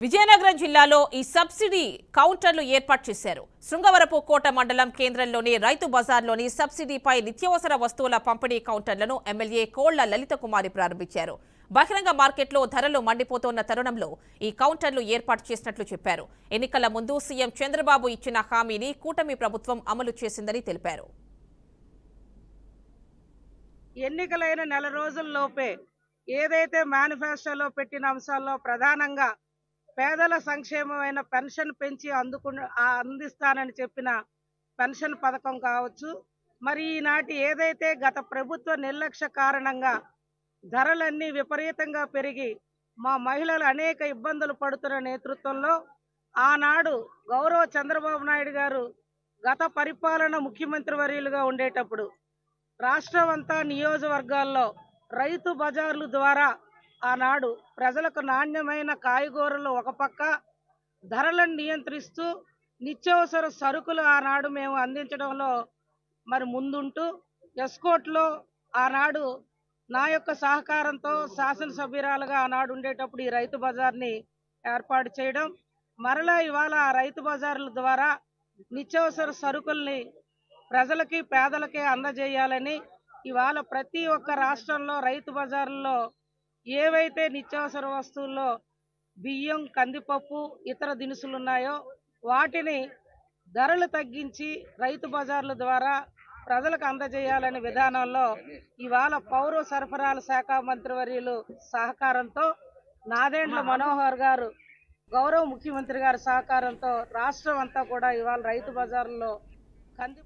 విజయనగరం జిల్లాలో ఈ సబ్సిడీ కౌంటర్లు ఏర్పాటు చేశారు. శృంగవరపు కోట మండలం కేంద్రంలోని రైతు బజార్లోని సబ్సిడీపై నిత్యావసర వస్తువుల పంపిణీ కౌంటర్లను ఎమ్మెల్యే కోళ్ల లలిత కుమారి ప్రారంభించారు. బహిరంగ మార్కెట్లో ధరలు మండిపోతున్న తరుణంలో ఈ కౌంటర్లు ఏర్పాటు చేసినట్లు చెప్పారు. ఎన్నికల ముందు సీఎం చంద్రబాబు ఇచ్చిన హామీని కూటమి ప్రభుత్వం అమలు చేసిందని తెలిపారు. ఎన్నికలైన నెల రోజుల్లోపే ఏదైతే మేనిఫెస్టోలో పెట్టిన అంశాల్లో ప్రధానంగా పేదల సంక్షేమమైన పెన్షన్ పెంచి అందిస్తానని చెప్పిన పెన్షన్ పథకం కావచ్చు, మరి ఈనాటి ఏదైతే గత ప్రభుత్వ నిర్లక్ష్య కారణంగా ధరలన్నీ విపరీతంగా పెరిగి మా మహిళలు అనేక ఇబ్బందులు పడుతున్న నేతృత్వంలో ఆనాడు గౌరవ చంద్రబాబు నాయుడు గారు గత పరిపాలన ముఖ్యమంత్రి వర్యులుగా ఉండేటప్పుడు రాష్ట్రం అంతా నియోజకవర్గాల్లో రైతు బజార్ల ద్వారా ఆనాడు ప్రజలకు నాణ్యమైన కాయగూరలు ఒక పక్క ధరలను నియంత్రిస్తూ నిత్యావసర సరుకులు ఆనాడు మేము అందించడంలో మరి ముందుంటూ ఎస్కోట్లో ఆనాడు నా యొక్క సహకారంతో శాసనసభ్యురాలుగా ఆనాడు ఉండేటప్పుడు ఈ రైతు బజార్ని ఏర్పాటు చేయడం, మరలా ఇవాళ ఆ రైతు బజార్ల ద్వారా నిత్యావసర సరుకుల్ని ప్రజలకి పేదలకి అందజేయాలని ఇవాళ ప్రతి ఒక్క రాష్ట్రంలో రైతు బజార్లలో ఏవైతే నిత్యావసర వస్తువుల్లో బియ్యం, కందిపప్పు, ఇతర దినుసులు ఉన్నాయో వాటిని ధరలు తగ్గించి రైతు బజార్ల ద్వారా ప్రజలకు అందజేయాలనే విధానంలో ఇవాళ పౌర సరఫరాల శాఖ మంత్రివర్యులు సహకారంతో నాదెండ్ల మనోహర్ గారు గౌరవ ముఖ్యమంత్రి గారి సహకారంతో రాష్ట్రం అంతా కూడా ఇవాళ రైతు బజార్లలో కంది